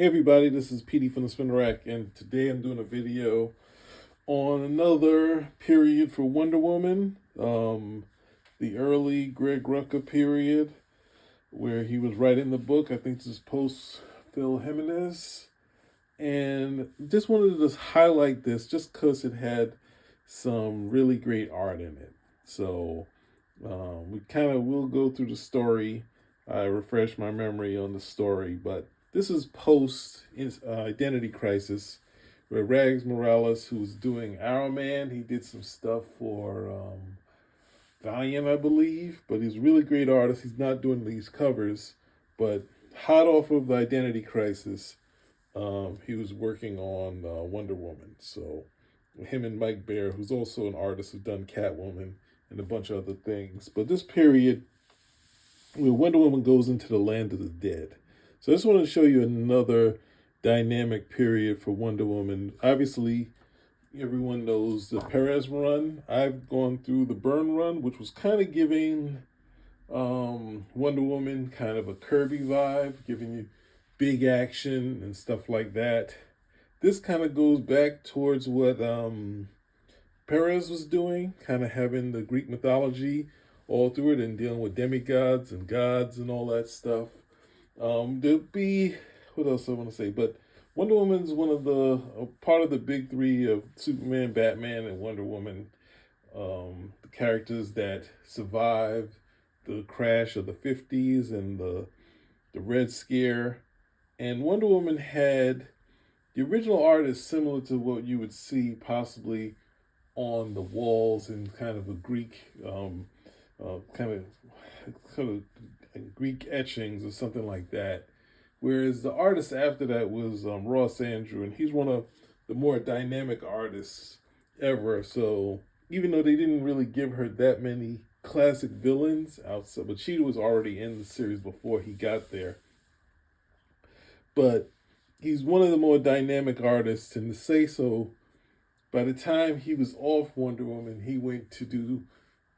Hey everybody, this is Petey from the Spin Rack, and today I'm doing a video on another period for Wonder Woman, the early Greg Rucka period, where he was writing the book. I think this is post Phil Jimenez, and just wanted to just highlight this just because it had some really great art in it. So we kind of will go through the story. I refresh my memory on the story, but this is post Identity Crisis, where Rags Morales, who's doing Arrow Man, he did some stuff for Valiant, I believe, but he's a really great artist. He's not doing these covers, but hot off of the Identity Crisis, he was working on Wonder Woman. So him and Mike Bair, who's also an artist who's done Catwoman and a bunch of other things. But this period, where Wonder Woman goes into the land of the dead. So I just want to show you another dynamic period for Wonder Woman. Obviously, everyone knows the Perez run. I've gone through the Byrne run, which was kind of giving Wonder Woman kind of a Kirby vibe, giving you big action and stuff like that. This kind of goes back towards what Perez was doing, kind of having the Greek mythology all through it and dealing with demigods and gods and all that stuff. There'll be, what else I want to say, but Wonder Woman's one of the part of the big three of Superman, Batman, and Wonder Woman. The characters that survived the crash of the 50s and the Red Scare. And Wonder Woman had the original art is similar to what you would see possibly on the walls in kind of a Greek, kind of Greek etchings or something like that. Whereas the artist after that was Ross Andrew, and he's one of the more dynamic artists ever. So even though they didn't really give her that many classic villains outside, but she was already in the series before he got there. But he's one of the more dynamic artists, and to say so, by the time he was off Wonder Woman, he went to do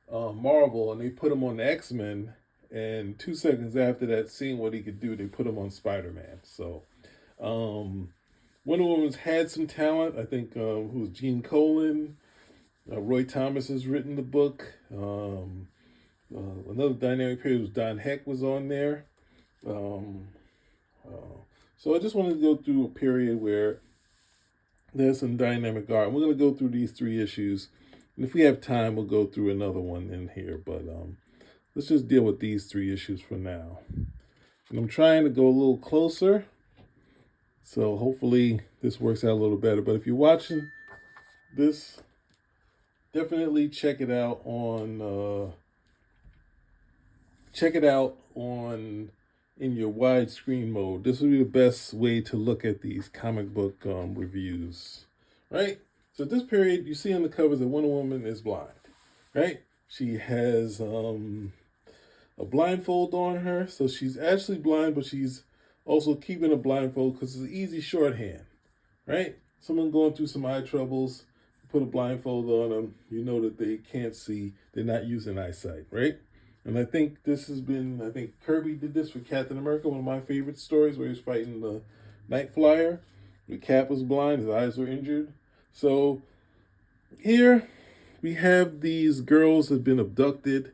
Marvel, and they put him on the X-Men. And 2 seconds after that, seeing what he could do, they put him on Spider-Man. So Wonder Woman's had some talent. I think who was Gene Colan, Roy Thomas has written the book. Another dynamic period was Don Heck was on there. So I just wanted to go through a period where there's some dynamic art. And we're going to go through these 3 issues. And if we have time, we'll go through another one in here. But let's just deal with these 3 issues for now. And I'm trying to go a little closer. So hopefully this works out a little better. But if you're watching this, definitely check it out on in your widescreen mode. This will be the best way to look at these comic book reviews, right? So at this period, you see on the covers that Wonder Woman is blind, right? She has a blindfold on her, so she's actually blind, but she's also keeping a blindfold because it's easy shorthand, right? Someone going through some eye troubles, put a blindfold on them, you know that they can't see, they're not using eyesight, right? And I think Kirby did this for Captain America, one of my favorite stories, where he's fighting the Night Flyer. The Cap was blind, his eyes were injured. So here we have these girls that have been abducted.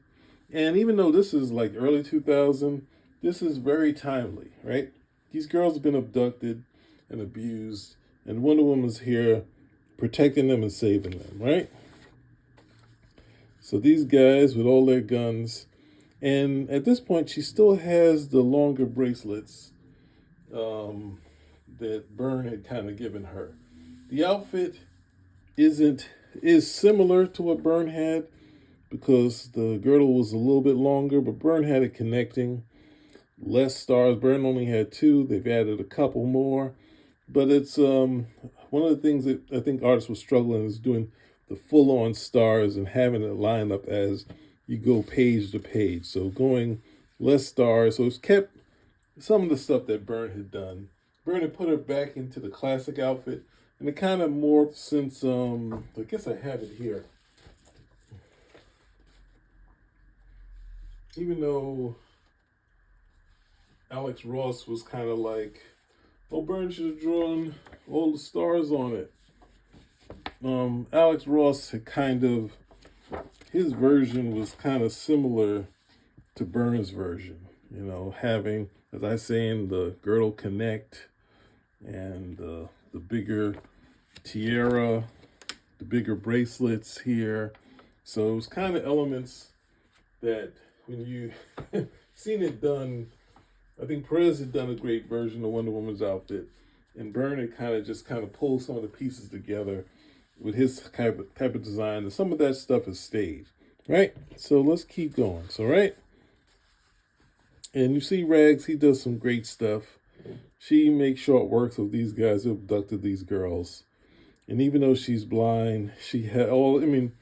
And even though this is like early 2000, this is very timely, right? These girls have been abducted and abused, and Wonder Woman's here protecting them and saving them, right? So these guys with all their guns, and at this point, she still has the longer bracelets that Byrne had kind of given her. The outfit is similar to what Byrne had because the girdle was a little bit longer, but Byrne had it connecting. Less stars. Byrne only had 2. They've added a couple more, but it's one of the things that I think artists were struggling is doing the full-on stars and having it line up as you go page to page. So going less stars. So it's kept some of the stuff that Byrne had done. Byrne had put her back into the classic outfit, and it kind of morphed since, I guess I have it here. Even though Alex Ross was kind of like Oh, Byrne should have drawn all the stars on it. Alex Ross had his version was kind of similar to Byrne's version. You know, having, as I say, in the girdle connect and the bigger tiara, the bigger bracelets here. So it was kind of elements that when you seen it done, I think Perez had done a great version of Wonder Woman's outfit, and Byrne had kind of pulled some of the pieces together with his type of design, and some of that stuff has stayed, right? So let's keep going. So right, and you see Rags, he does some great stuff. She makes short works of these guys who abducted these girls, and even though she's blind, she had all. I mean,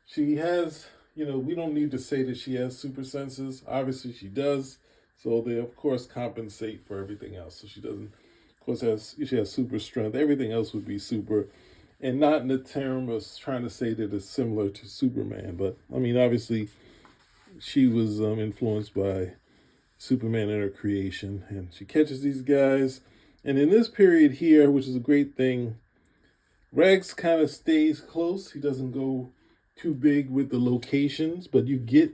she has. You know, we don't need to say that she has super senses. Obviously, she does. So they, of course, compensate for everything else. So she doesn't, of course, she has super strength. Everything else would be super. And not in the term of trying to say that it's similar to Superman. But, I mean, obviously, she was influenced by Superman in her creation. And she catches these guys. And in this period here, which is a great thing, Rags kind of stays close. He doesn't go too big with the locations, but you get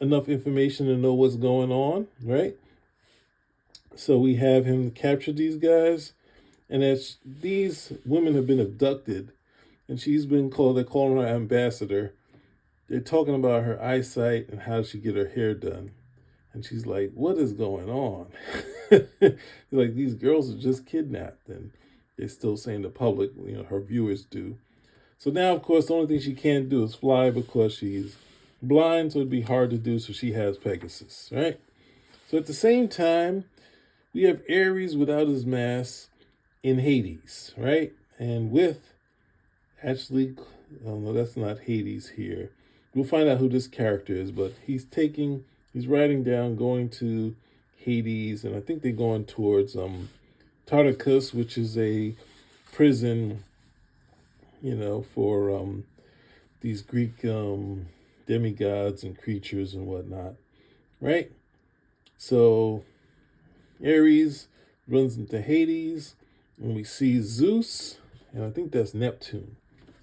enough information to know what's going on, right? So we have him capture these guys, and as these women have been abducted, and she's been called, they're calling her ambassador. They're talking about her eyesight and how she get her hair done. And she's like, what is going on? Like, these girls are just kidnapped, and they're still saying the public, you know, her viewers do. So now, of course, the only thing she can't do is fly because she's blind, so it'd be hard to do, so she has Pegasus, right? So at the same time, we have Ares without his mask in Hades, right? And with, actually, oh no, that's not Hades here. We'll find out who this character is, but he's riding down, going to Hades, and I think they're going towards Tartarchus, which is a prison, you know, for these Greek demigods and creatures and whatnot, right? So Ares runs into Hades, and we see Zeus, and I think that's Neptune,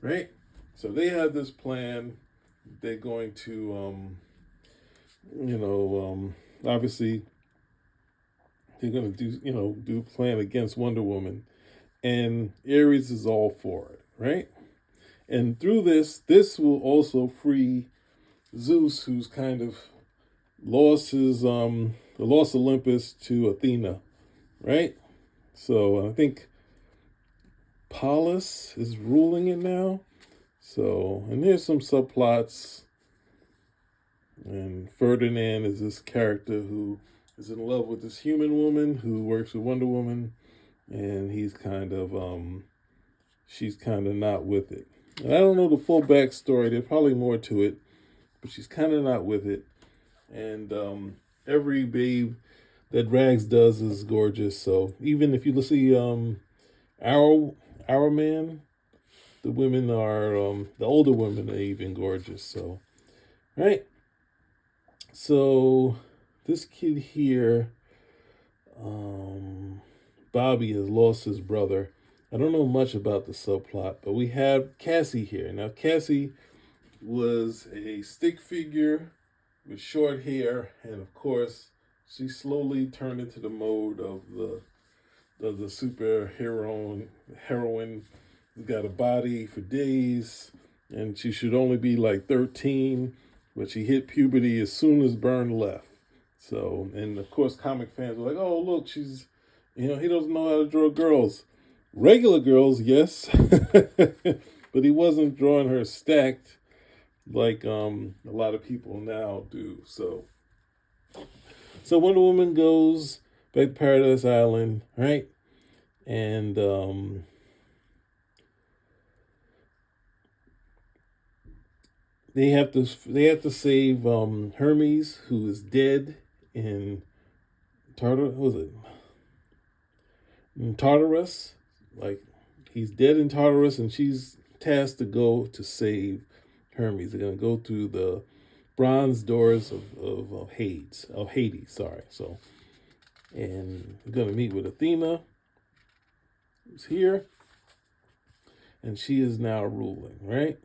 right? So they have this plan. They're going to, obviously they're going to do a plan against Wonder Woman, and Ares is all for it, right? And through this will also free Zeus, who's kind of lost Olympus to Athena, right? So I think Pallas is ruling it now. So, and there's some subplots. And Ferdinand is this character who is in love with this human woman who works with Wonder Woman, and he's she's kind of not with it. And I don't know the full backstory. There's probably more to it, but she's kind of not with it. And every babe that Rags does is gorgeous. So even if you see our man, the women are the older women are even gorgeous. So right. So this kid here, Bobby, has lost his brother. I don't know much about the subplot, but we have Cassie here. Now, Cassie was a stick figure with short hair, and of course, she slowly turned into the mode of the super heroine who got a body for days, and she should only be like 13, but she hit puberty as soon as Byrne left. So, and of course, comic fans were like, "Oh, look, she's, he doesn't know how to draw girls." Regular girls, yes, but he wasn't drawing her stacked like a lot of people now do. So Wonder Woman goes back to Paradise Island, right? And they have to save Hermes, who is dead in in Tartarus. Like, he's dead in Tartarus, and she's tasked to go to save Hermes. They're gonna go through the bronze doors of Hades. So, and we're gonna meet with Athena, who's here, and she is now ruling, right?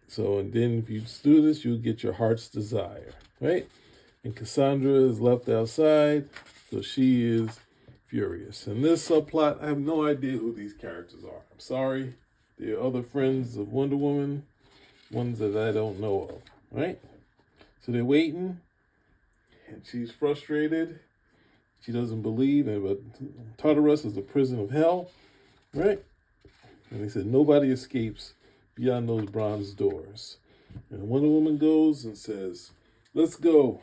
So, and then if you do this, you'll get your heart's desire, right? And Cassandra is left outside, so she is furious. And this subplot, I have no idea who these characters are. I'm sorry. They're other friends of Wonder Woman, ones that I don't know of, right? So they're waiting, and she's frustrated. She doesn't believe, but Tartarus is a prison of hell, right? And they said nobody escapes beyond those bronze doors. And Wonder Woman goes and says, let's go.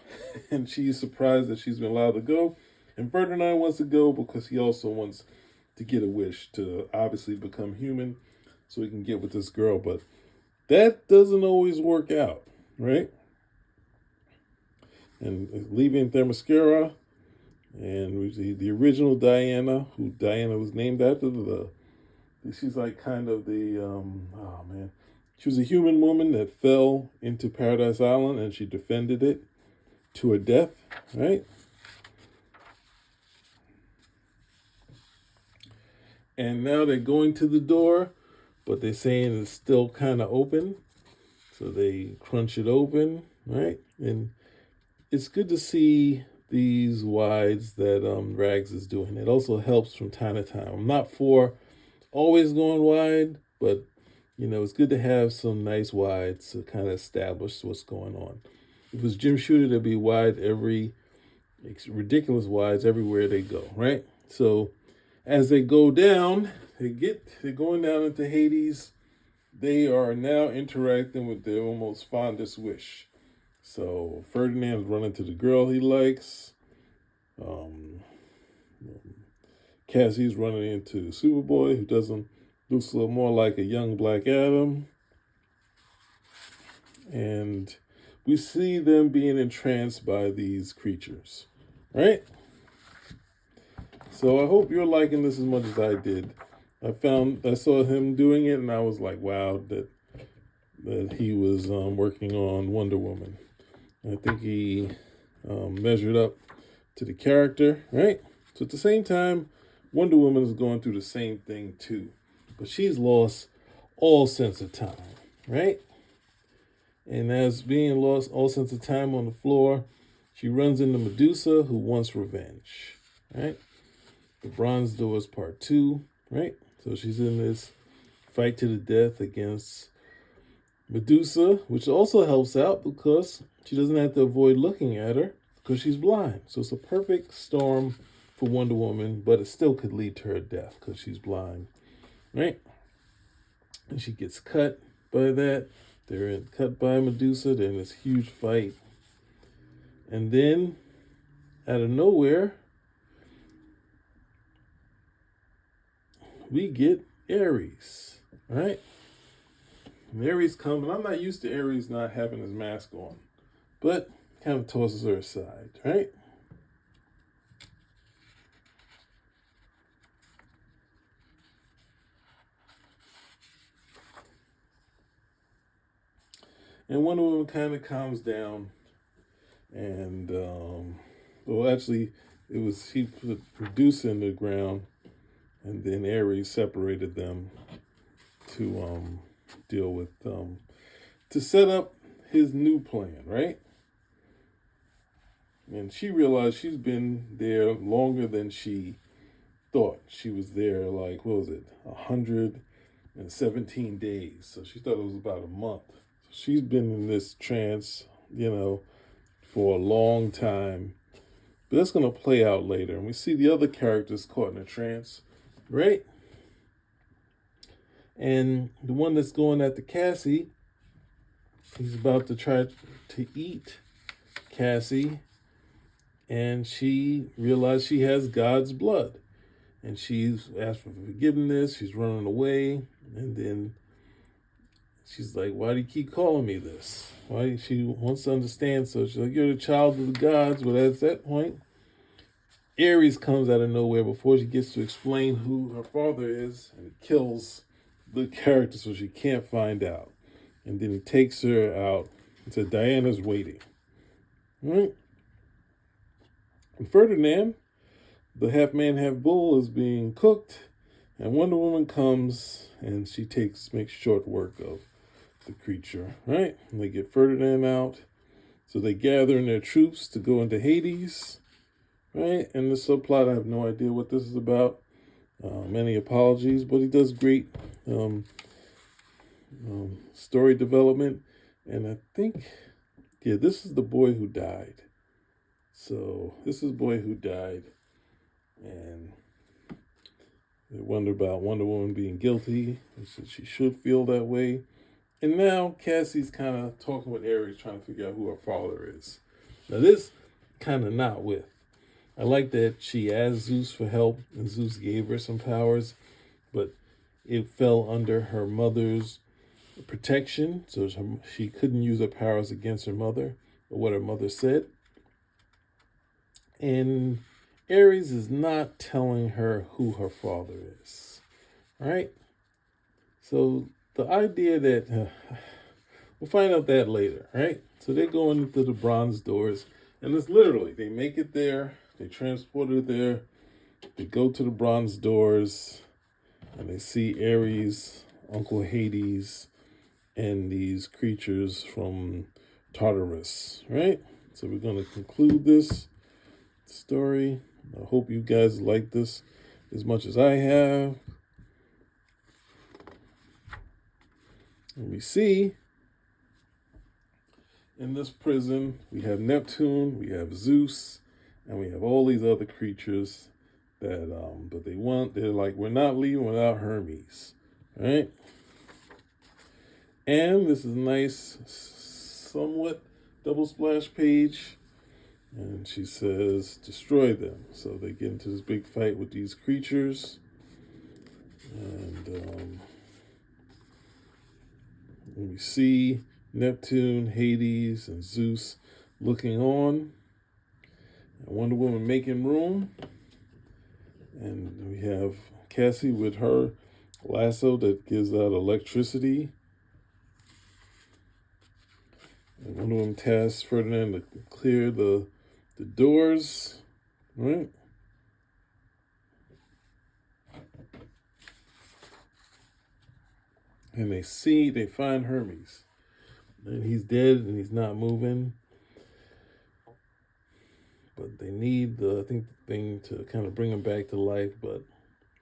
And she's surprised that she's been allowed to go. And Ferdinand wants to go because he also wants to get a wish to obviously become human so he can get with this girl. But that doesn't always work out, right? And leaving Themyscira, and we see the original Diana, who Diana was named after. She's like kind of the, oh man. She was a human woman that fell into Paradise Island, and she defended it to her death, right? And now they're going to the door, but they're saying it's still kind of open. So they crunch it open, right? And it's good to see these wides that Rags is doing. It also helps from time to time. I'm not for always going wide, but you know, it's good to have some nice wides to kind of establish what's going on. If it was Jim Shooter, there'd be wide ridiculous wides everywhere they go, right? So as they go down, they're going down into Hades. They are now interacting with their almost fondest wish. So Ferdinand's running to the girl he likes. Cassie's running into Superboy, who looks a little more like a young Black Adam. And we see them being entranced by these creatures, right? So I hope you're liking this as much as I did. I saw him doing it, and I was like, wow, that he was working on Wonder Woman. I think he measured up to the character, right? So at the same time, Wonder Woman is going through the same thing too, but she's lost all sense of time, right? And as being lost all sense of time on the floor, she runs into Medusa, who wants revenge, right? The Bronze Doors Part 2, right? So she's in this fight to the death against Medusa, which also helps out because she doesn't have to avoid looking at her because she's blind. So it's a perfect storm for Wonder Woman, but it still could lead to her death because she's blind, right? And she gets cut by that. They're cut by Medusa. They're in this huge fight. And then, out of nowhere, we get Ares, right? And Ares comes, and I'm not used to Ares not having his mask on, but kind of tosses her aside, right? And Wonder Woman kind of calms down, and well, actually, she put Medusa in the ground, and then Ares separated them to deal with to set up his new plan, right? And she realized she's been there longer than she thought. She was there like, what was it, 117 days. So she thought it was about a month. So she's been in this trance, for a long time. But that's going to play out later. And we see the other characters caught in a trance, right? And the one that's going after Cassie, he's about to try to eat Cassie. And she realized she has God's blood. And she's asked for forgiveness. She's running away. And then she's like, why do you keep calling me this? Why? She wants to understand. So she's like, you're the child of the gods. But at that point, Ares comes out of nowhere before she gets to explain who her father is, and kills the character so she can't find out. And then he takes her out and said, Diana's waiting. Right? And Ferdinand, the half man, half bull is being cooked, and Wonder Woman comes and she makes short work of the creature, right? And they get Ferdinand out. So they gather in their troops to go into Hades, right? And the subplot, I have no idea what this is about. Many apologies, but he does great story development. And I think, yeah, this is the boy who died. So this is the boy who died. And they wonder about Wonder Woman being guilty. She should feel that way. And now Cassie's kind of talking with Ares, trying to figure out who her father is. Now this kind of not with. I like that she asked Zeus for help, and Zeus gave her some powers, but it fell under her mother's protection, so she couldn't use her powers against her mother, or what her mother said. And Ares is not telling her who her father is, right? So the idea that, we'll find out that later, right? So they're going into the bronze doors, and it's literally, they make it there, they transport it there, they go to the bronze doors, and they see Ares, Uncle Hades, and these creatures from Tartarus, right? So we're going to conclude this story. I hope you guys like this as much as I have. And we see in this prison, we have Neptune, we have Zeus, and we have all these other creatures that, but they're like, we're not leaving without Hermes, right? And this is a nice, somewhat double splash page. And she says, destroy them. So they get into this big fight with these creatures. And we see Neptune, Hades, and Zeus looking on. And Wonder Woman making room. And we have Cassie with her lasso that gives out electricity. And Wonder Woman tasks Ferdinand to clear the doors, right? And they find Hermes. And he's dead and he's not moving. But they need the thing to kind of bring him back to life, but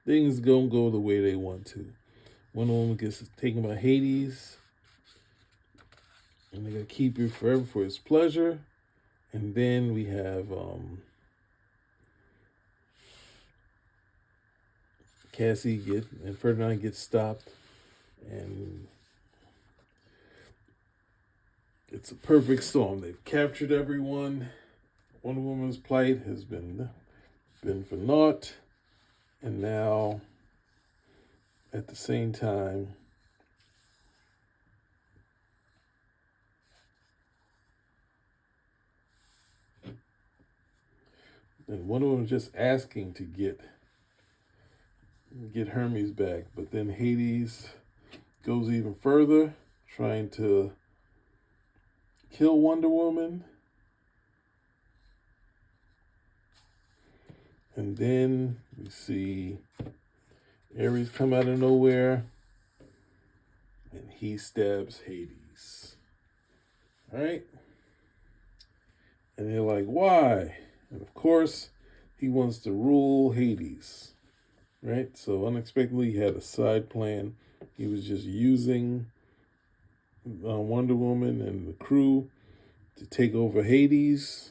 things don't go the way they want to. Wonder Woman gets taken by Hades, and they're gonna keep you forever for his pleasure. And then we have Cassie and Ferdinand get stopped, and it's a perfect storm. They've captured everyone. Wonder Woman's plight has been for naught, and now at the same time, and Wonder Woman's just asking to get Hermes back, but then Hades goes even further, trying to kill Wonder Woman. And then we see Ares come out of nowhere, and he stabs Hades. All right? And they're like, why? And of course, he wants to rule Hades. Right? So unexpectedly, he had a side plan. He was just using Wonder Woman and the crew to take over Hades.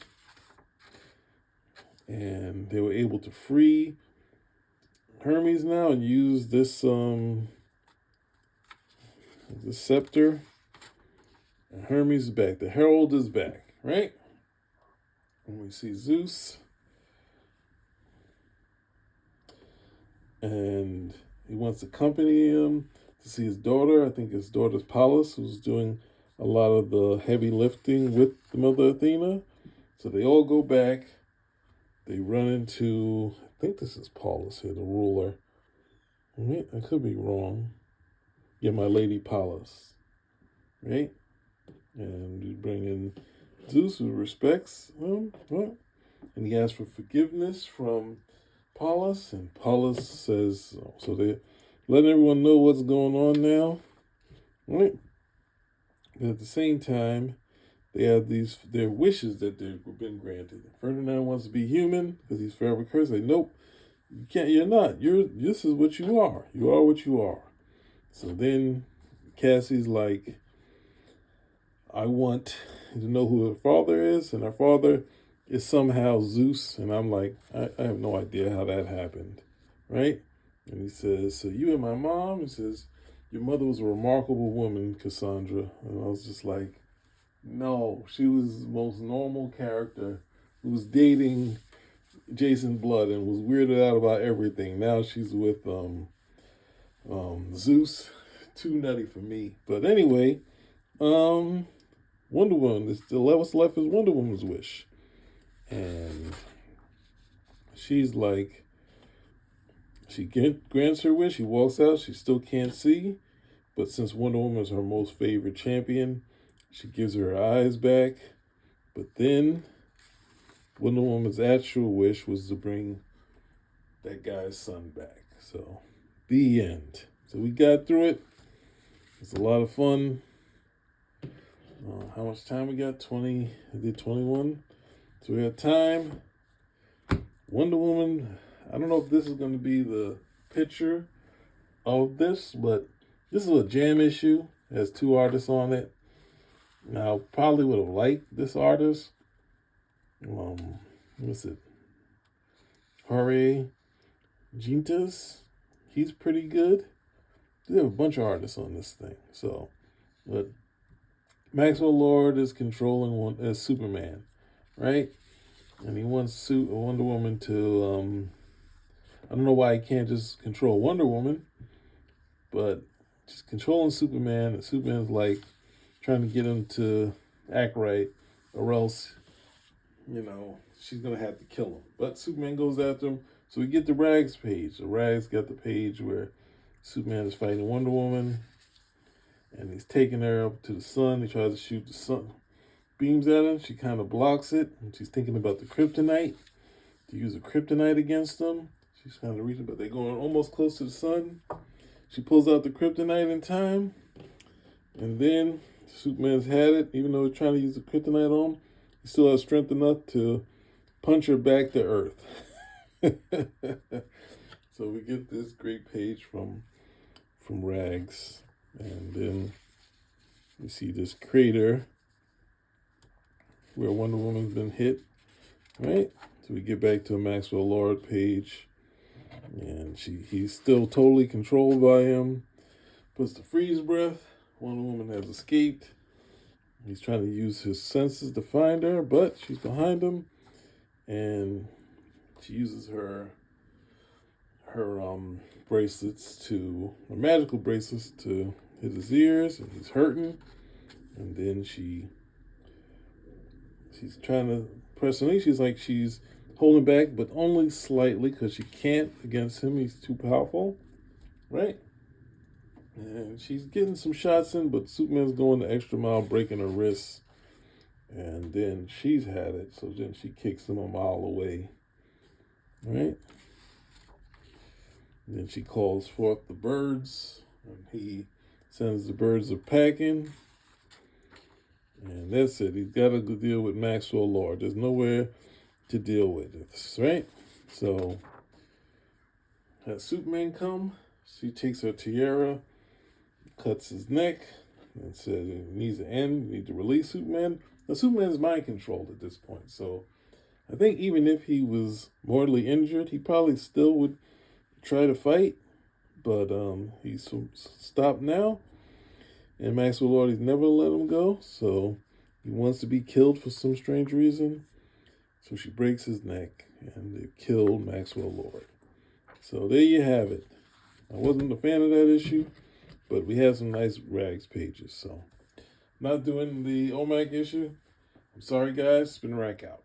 And they were able to free Hermes now and use this scepter. And Hermes is back. The Herald is back, right? And we see Zeus. And he wants to accompany him to see his daughter. I think his daughter's Pallas, who's doing a lot of the heavy lifting with the Mother Athena. So they all go back. They run into, I think this is Pallas here, the ruler. Right? I could be wrong. Yeah, my lady Pallas. Right? And we bring in Zeus, who respects him. Right? And he asks for forgiveness from Paulus, and Paulus says, so they letting everyone know what's going on now, right? But at the same time, they have their wishes that they've been granted. Ferdinand wants to be human because he's forever cursed. Like, nope, you can't. You're not. This is what you are. You are what you are. So then Cassie's like, I want to know who her father is, and her father is somehow Zeus. And I'm like, I have no idea how that happened, right? And he says, so you and my mom? He says, your mother was a remarkable woman, Cassandra. And I was just like, no, she was the most normal character who was dating Jason Blood and was weirded out about everything. Now she's with Zeus. Too nutty for me. But anyway, Wonder Woman. What's left is Wonder Woman's wish. And she's like, she grants her wish. She walks out. She still can't see. But since Wonder Woman is her most favorite champion, she gives her eyes back. But then Wonder Woman's actual wish was to bring that guy's son back. So, the end. So we got through it. It's a lot of fun. How much time we got? 20. I did 21. So we got time. Wonder Woman. I don't know if this is going to be the picture of this, but this is a jam issue. It has 2 artists on it. Now, probably would have liked this artist. What's it? Jorge Gintas. He's pretty good. They have a bunch of artists on this thing. So, but Maxwell Lord is controlling as Superman, right? And he wants Wonder Woman to, I don't know why he can't just control Wonder Woman, but just controlling Superman, and Superman's like trying to get him to act right, or else, she's going to have to kill him. But Superman goes after him, so we get the Rags page. The Rags got the page where Superman is fighting Wonder Woman, and he's taking her up to the sun. He tries to shoot the sun beams at her. She kind of blocks it, and she's thinking about the kryptonite, to use the kryptonite against them. She's kind of reaching, but they're going almost close to the sun. She pulls out the kryptonite in time, and then Superman's had it. Even though he's trying to use the kryptonite on him, he still has strength enough to punch her back to Earth. So we get this great page from Rags, and then you see this crater where Wonder Woman's been hit, right? So we get back to a Maxwell Lord page, and he's still totally controlled by him. Puts the freeze breath. Wonder Woman has escaped. He's trying to use his senses to find her, but she's behind him, and she uses her bracelets her magical bracelets to hit his ears, and he's hurting. And then she's trying to press on. She's holding back, but only slightly, because she can't against him. He's too powerful, right? And she's getting some shots in, but Superman's going the extra mile, breaking her wrists. And then she's had it, so then she kicks him a mile away, right? And then she calls forth the birds, and he sends the birds a packing. And that's it. He's got to deal with Maxwell Lord. There's nowhere to deal with this, right? So, has Superman come. She takes her tiara, cuts his neck, and says it needs to end. You need to release Superman. Now, Superman's mind controlled at this point. So, I think even if he was mortally injured, he probably still would try to fight. But he's stopped now. And Maxwell Lord, he's never let him go. So, he wants to be killed for some strange reason. So she breaks his neck, and they killed Maxwell Lord. So there you have it. I wasn't a fan of that issue, but we have some nice Rags pages. So, not doing the OMAC issue. I'm sorry, guys. Spin Rack out.